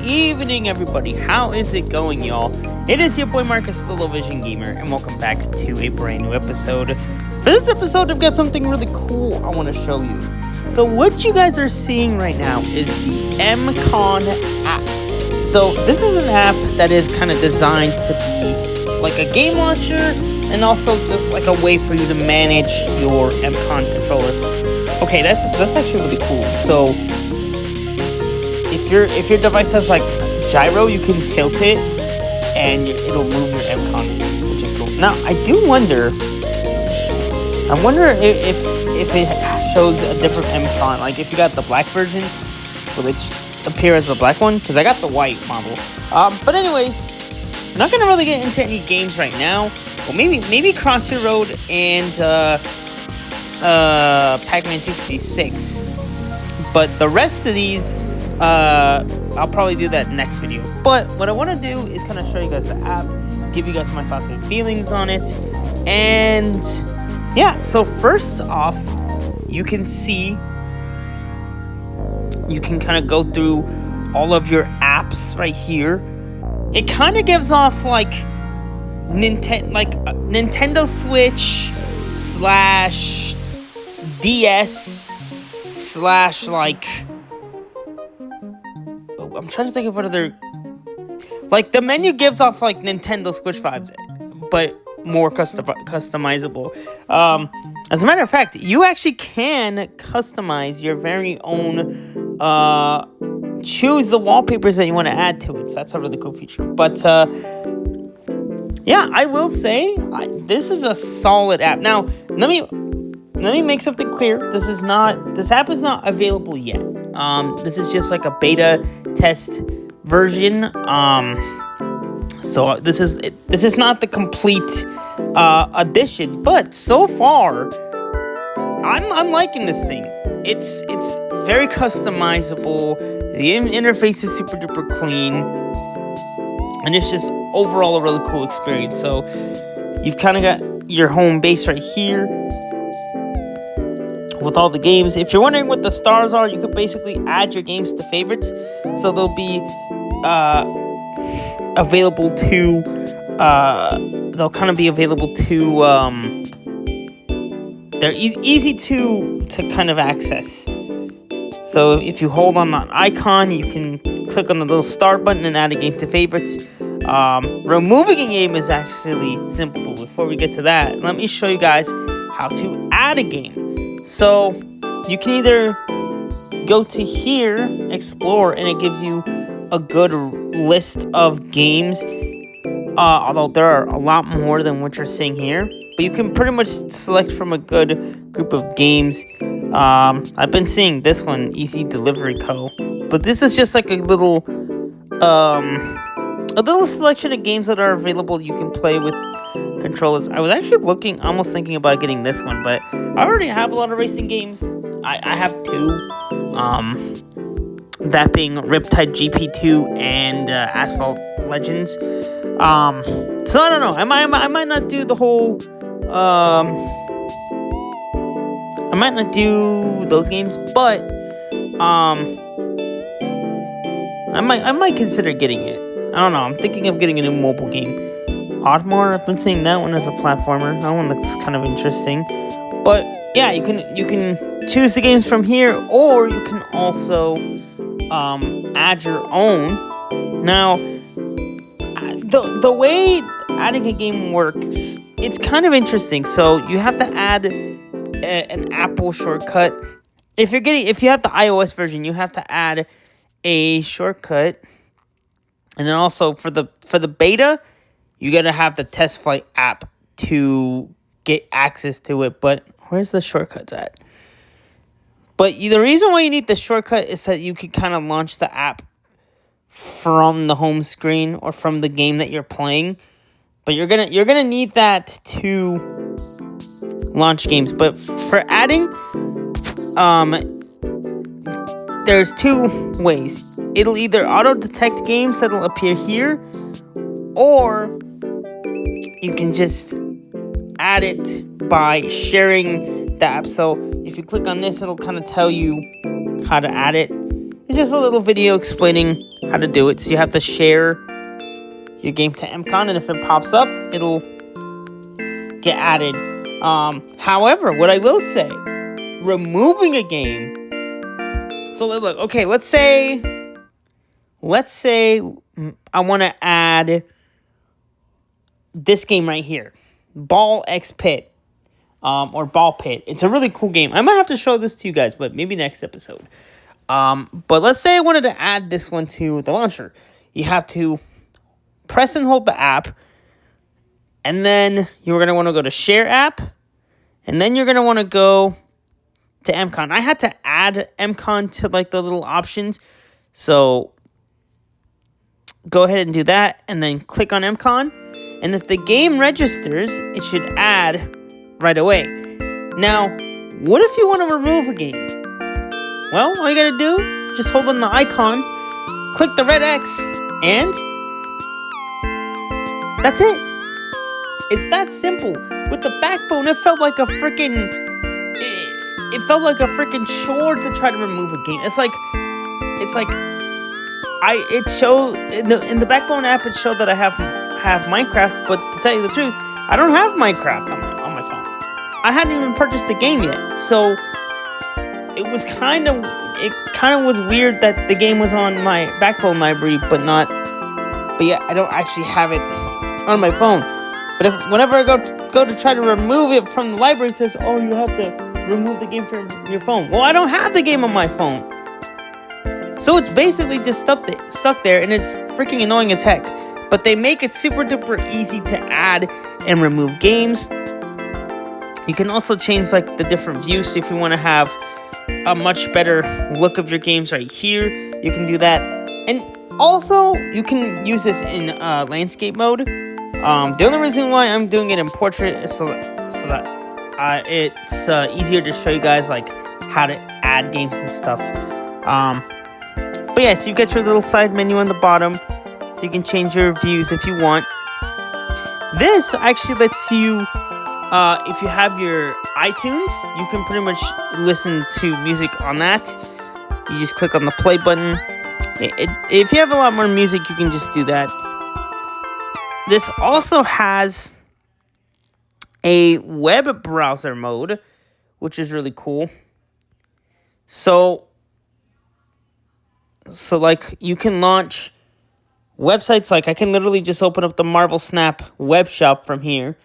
evening, everybody. How is it going, y'all? It is your boy Marcus, the Low Vision Gamer, and welcome back to a brand new episode. For this episode, I've got something really cool I want to show you. So what you guys are seeing right now is the MCON app. So this is an app that is kind of designed to be like a game launcher and also just like a way for you to manage your MCON controller. Okay, that's actually really cool. So if your device has like gyro, you can tilt it and it'll move your MCON, which is cool. Now I wonder if it shows a different MCON. Like if you got the black version, will it appear as the black one? Because I got the white model. But anyways, I'm not gonna really get into any games right now. Well, maybe Crossfit Road and Pac-Man 256. But the rest of these, I'll probably do that next video. But what I want to do is kind of show you guys the app, give you guys my thoughts and feelings on it, and yeah. So first off, you can kind of go through all of your apps right here. It kind of gives off like Nintendo Switch / DS / like, I'm trying to think of what other, like the menu gives off like Nintendo Switch vibes, but more customizable. As a matter of fact, you actually can customize your very own, choose the wallpapers that you want to add to it. So that's a really cool feature. But yeah, I will say this is a solid app. Now, let me make something clear. This app is not available yet. This is just like a beta test version. So this is not the complete edition, but so far I'm liking this thing. It's very customizable. The interface is super duper clean, and it's just overall a really cool experience. So you've kind of got your home base right here with all the games. If you're wondering what the stars are, you could basically add your games to favorites, so they'll be available to they're easy to kind of access. So if you hold on that icon, you can click on the little star button and add a game to favorites. Removing a game is actually simple. But before we get to that, let me show you guys how to add a game. So you can either go to here, explore, and it gives you a good list of games. Although there are a lot more than what you're seeing here, but you can pretty much select from a good group of games. I've been seeing this one, Easy Delivery Co. But this is just like a little selection of games that are available. You can play with controllers. I was actually almost thinking about getting this one, but I already have a lot of racing games. I have two. That being Riptide GP2 and Asphalt Legends. So I don't know. I might not do the whole. I might not do those games, but I might consider getting it. I don't know. I'm thinking of getting a new mobile game. Oddmore, I've been seeing that one as a platformer. That one looks kind of interesting. But yeah, you can choose the games from here, or you can also add your own. Now, the way adding a game works, it's kind of interesting. So you have to add an Apple shortcut. If you have the iOS version, you have to add a shortcut, and then also for the beta, you gotta have the Test Flight app to get access to it. But where's the shortcuts at? But the reason why you need the shortcut is that you can kind of launch the app from the home screen or from the game that you're playing. But you're gonna need that to launch games. But for adding, there's two ways. It'll either auto detect games that'll appear here, or you can just add it by sharing the app. So if you click on this, it'll kind of tell you how to add it. It's just a little video explaining how to do it. So you have to share your game to MCON, and if it pops up, it'll get added. However, what I will say, removing a game. So look, okay, let's say I want to add this game right here, Ball X Pit, or Ball Pit. It's a really cool game. I might have to show this to you guys, but maybe next episode. But let's say I wanted to add this one to the launcher. You have to press and hold the app, and then you're going to want to go to Share App, and then you're going to want to go to MCON. I had to add MCON to like the little options, so go ahead and do that, and then click on MCON, and if the game registers, it should add right away. Now, what if you want to remove a game? Well, all you gotta do, just hold on the icon, click the red X, and that's it. It's that simple. With the Backbone, it felt like a freaking chore to try to remove a game. It showed in the Backbone app, it showed that I have Minecraft, but to tell you the truth, I don't have Minecraft on my phone. I hadn't even purchased the game yet, so it kind of was weird that the game was on my Backbone library, but yeah, I don't actually have it on my phone. But whenever I go to try to remove it from the library, it says, "Oh, you have to remove the game from your phone." Well, I don't have the game on my phone, so it's basically just stuck there, and it's freaking annoying as heck. But they make it super duper easy to add and remove games. You can also change like the different views. So if you want to have a much better look of your games right here, you can do that. And also, you can use this in landscape mode. The only reason why I'm doing it in portrait is so that it's easier to show you guys like how to add games and stuff. But yeah, so you get your little side menu on the bottom, so you can change your views if you want. This actually lets you, if you have your iTunes, you can pretty much listen to music on that. You just click on the play button. If you have a lot more music, you can just do that. This also has a web browser mode, which is really cool. So like you can launch websites. Like I can literally just open up the Marvel Snap web shop from here,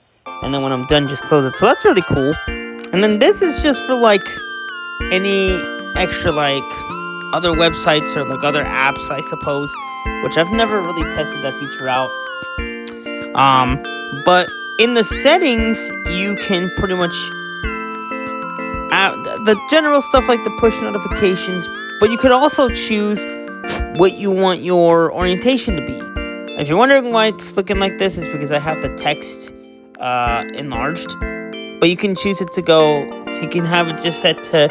and then when I'm done, just close it. So that's really cool. And then this is just for like any extra like other websites or like other apps, I suppose, which I've never really tested that feature out. But in the settings, you can pretty much add the general stuff like the push notifications, but you could also choose what you want your orientation to be. If you're wondering why it's looking like this, it's because I have the text enlarged, but you can choose it to go, so you can have it just set to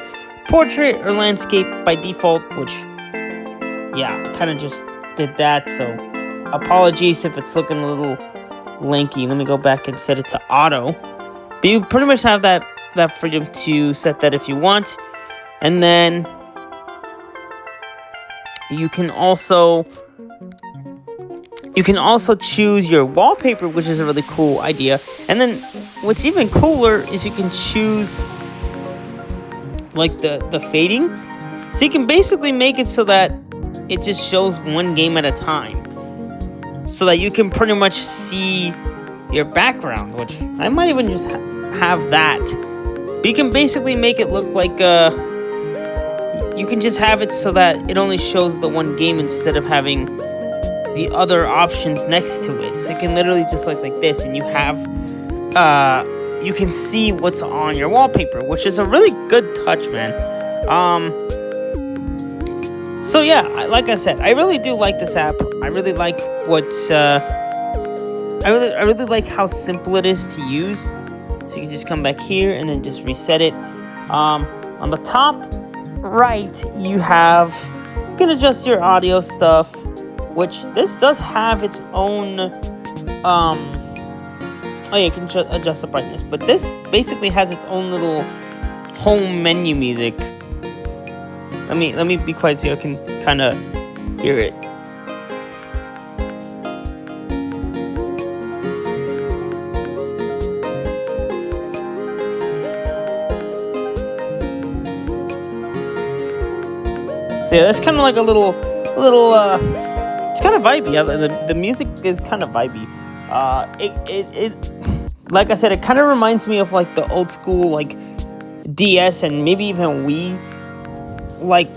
portrait or landscape by default, which, yeah, I kind of just did that, so apologies if it's looking a little lanky. Let me go back and set it to auto. But you pretty much have that freedom to set that if you want. And then you can also choose your wallpaper, which is a really cool idea. And then what's even cooler is you can choose like the fading. So you can basically make it so that it just shows one game at a time, so that you can pretty much see your background, which I might even just have that. But you can basically make it look like you can just have it so that it only shows the one game instead of having the other options next to it. So you can literally just like this, and you have you can see what's on your wallpaper, which is a really good touch, man. So yeah, like I said, I really do like this app. I really like I really like how simple it is to use. So you can just come back here and then just reset it. On the top right, you can adjust your audio stuff, which this does have its own. Oh yeah, you can adjust the brightness, but this basically has its own little home menu music. Let me be quiet so you can kind of hear it. So yeah, that's kind of like a little. It's kind of vibey. The music is kind of vibey. It like I said, it kind of reminds me of like the old school like DS and maybe even Wii like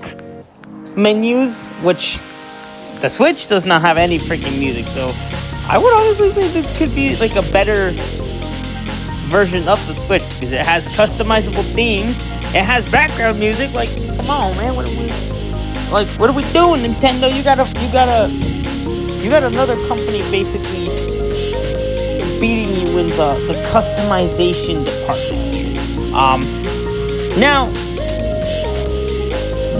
menus, which the Switch does not have any freaking music. So I would honestly say this could be like a better version of the Switch because it has customizable themes. It has background music. Like, come on, man, what are we doing, Nintendo? You got another company basically beating you in the customization department here. Now,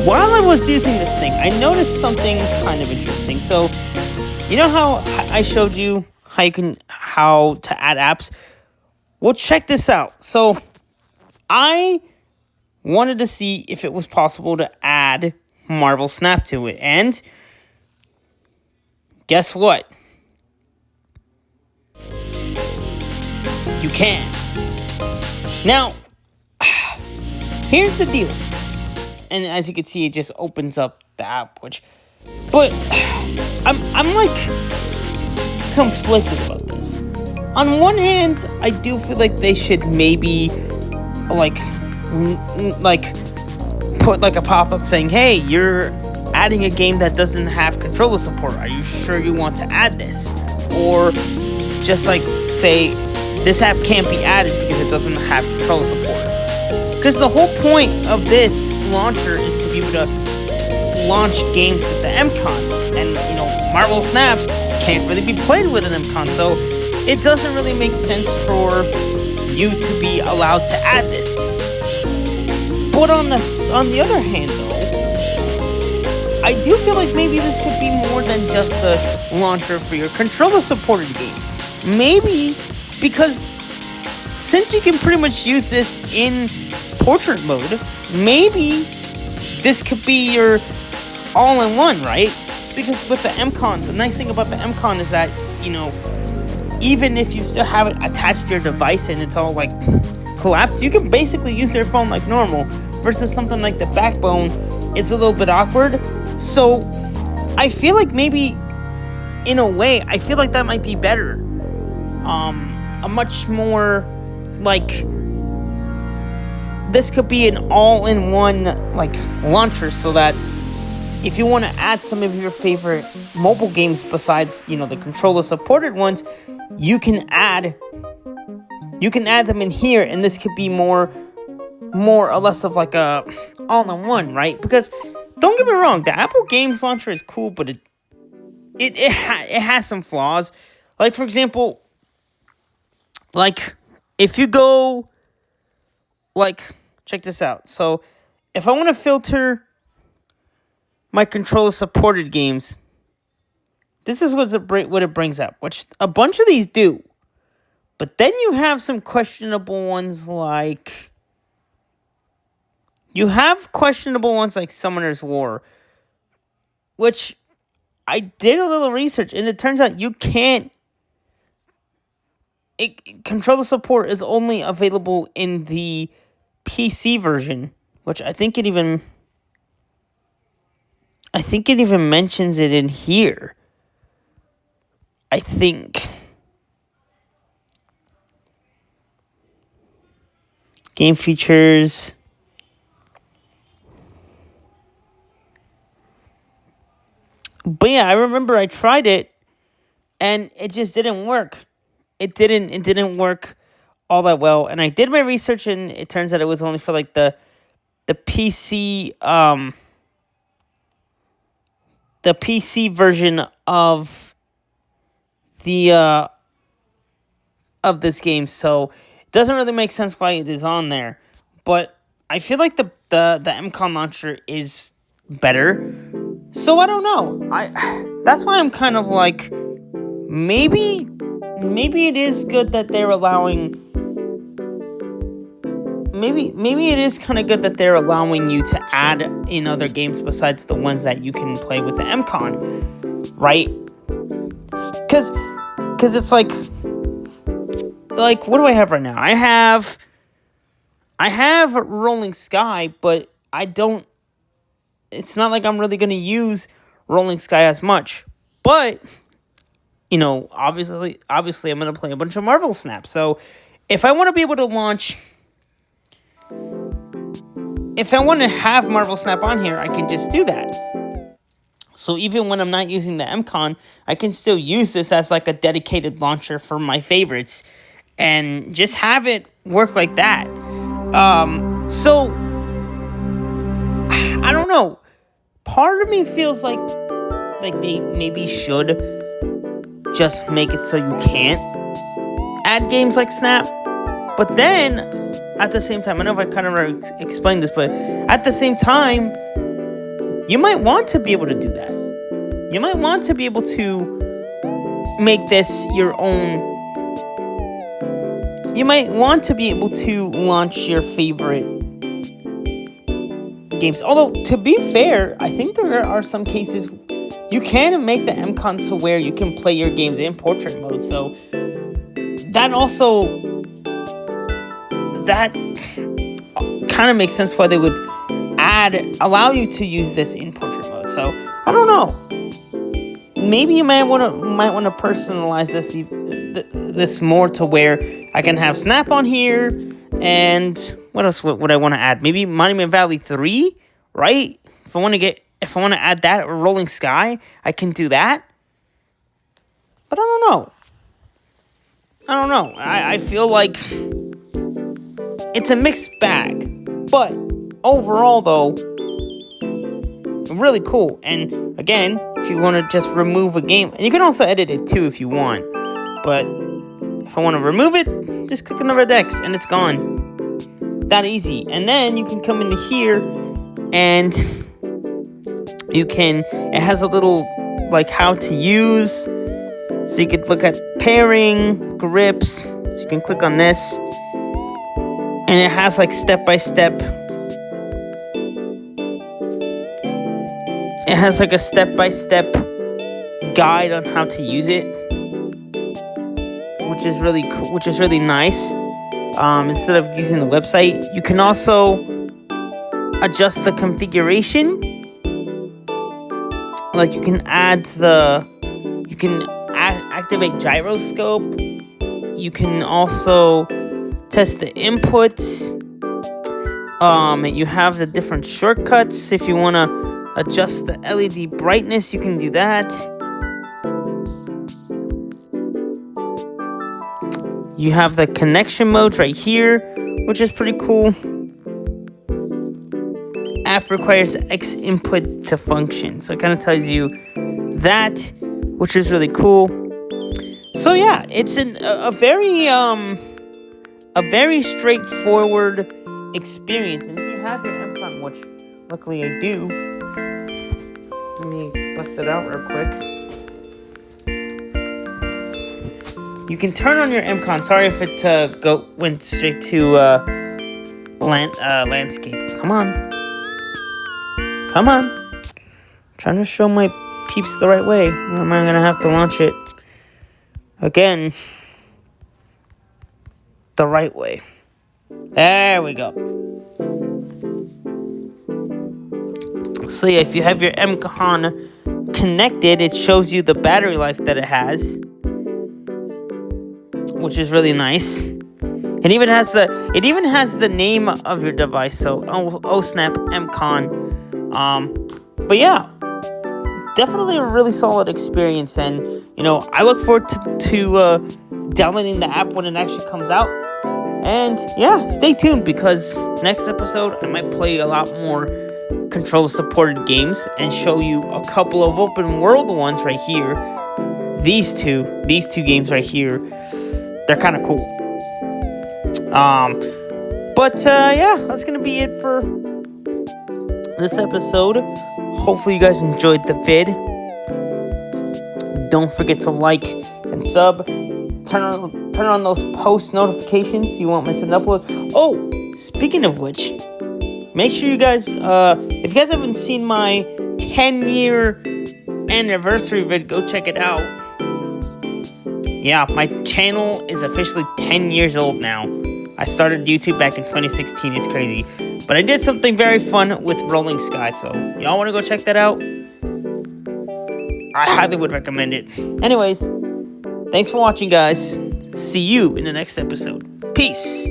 while I was using this thing, I noticed something kind of interesting. So, you know how I showed you how to add apps? Well, check this out. So, I wanted to see if it was possible to add Marvel Snap to it, and guess what? You can. Now, here's the deal. And as you can see, it just opens up the app, but I'm like conflicted about this. On one hand, I do feel like they should maybe like put like a pop-up saying, hey, you're adding a game that doesn't have controller support. Are you sure you want to add this? Or just like say, this app can't be added because it doesn't have controller support. Because the whole point of this launcher is to be able to launch games with the MCON. And, Marvel Snap can't really be played with an MCON. So it doesn't really make sense for you to be allowed to add this. But on the other hand, though, I do feel like maybe this could be more than just a launcher for your controller-supported game. Maybe because since you can pretty much use this in portrait mode, maybe this could be your all-in-one, right? Because with the MCON, the nice thing about the MCON is that, even if you still have it attached to your device and it's all like collapsed, you can basically use your phone like normal. Versus something like the Backbone, it's a little bit awkward. So I feel like maybe, in a way, I feel like that might be better. A much more like this could be an all-in-one like launcher, so that if you want to add some of your favorite mobile games besides the controller supported ones, you can add them in here, and this could be more or less of like a all-in-one, right? Because don't get me wrong, the Apple Games Launcher is cool, but it has some flaws. Like, for example, like if you go like, check this out. So if I want to filter my controller supported games, this is what it brings up, which a bunch of these do. But then you have some questionable ones like Summoner's War, which I did a little research, and it turns out you can't. Controller support is only available in the PC version, which I think it even mentions it in here. I think. Game features. But yeah, I remember I tried it and it just didn't work. It didn't work all that well. And I did my research, and it turns out it was only for like the PC the PC version of the of this game. So it doesn't really make sense why it is on there. But I feel like the MCON launcher is better. So I don't know. That's why I'm kind of like, maybe it is good that they're allowing. maybe it is kind of good that they're allowing you to add in other games besides the ones that you can play with the MCON, right? Because it's like what do I have right now? I have Rolling Sky, but I don't. It's not like I'm really gonna use Rolling Sky as much, but obviously I'm gonna play a bunch of Marvel Snap. So if I want to be able to launch. If I want to have Marvel Snap on here, I can just do that. So even when I'm not using the MCON, I can still use this as like a dedicated launcher for my favorites and just have it work like that. So I don't know. Part of me feels like they maybe should just make it so you can't add games like Snap. But then, at the same time, I know if I kind of explained this, but at the same time, you might want to be able to do that. You might want to be able to make this your own. You might want to be able to launch your favorite games. Although, to be fair, I think there are some cases you can make the MCON to where you can play your games in portrait mode. So, that kind of makes sense why they would allow you to use this in portrait mode. So I don't know. Maybe you might want to personalize this more to where I can have Snap on here, and what else would I want to add? Maybe Monument Valley 3, right? If I want to add that, or Rolling Sky, I can do that. But I don't know. I feel like it's a mixed bag, but overall, though, really cool. And again, if you want to just remove a game, and you can also edit it too if you want, but if I want to remove it, just click on the red X and it's gone. That easy. And then you can come into here and it has a little like how to use, so you could look at pairing, grips, so you can click on this. And it has like step-by-step. It has like a step-by-step guide on how to use it, which is really cool, which is really nice. Instead of using the website, you can also adjust the configuration. Like you can activate gyroscope. You can also test the inputs. You have the different shortcuts. If you want to adjust the LED brightness, you can do that. You have the connection modes right here, which is pretty cool. App requires X input to function. So it kind of tells you that, which is really cool. So yeah, it's a very straightforward experience. And if you have your MCON, which luckily I do, let me bust it out real quick. You can turn on your MCON. Sorry if it went straight to landscape. Come on. I'm trying to show my peeps the right way. Or am I gonna have to launch it again the right way? There we go. So yeah, if you have your MCON connected, it shows you the battery life that it has, which is really nice. It even has the name of your device. So Snap MCON. But yeah, definitely a really solid experience, and I look forward to downloading the app when it actually comes out. And yeah, stay tuned, because next episode I might play a lot more controller supported games and show you a couple of open world ones right here. These two games right here, they're kind of cool. But yeah, that's gonna be it for this episode. Hopefully you guys enjoyed the vid. Don't forget to like and sub. Turn on those post notifications so you won't miss an upload. Oh, speaking of which, make sure you guys, if you guys haven't seen my 10-year anniversary vid, go check it out. Yeah, my channel is officially 10 years old now. I started YouTube back in 2016. It's crazy. But I did something very fun with Rolling Sky, so y'all want to go check that out? I highly would recommend it. Anyways, thanks for watching, guys. See you in the next episode. Peace.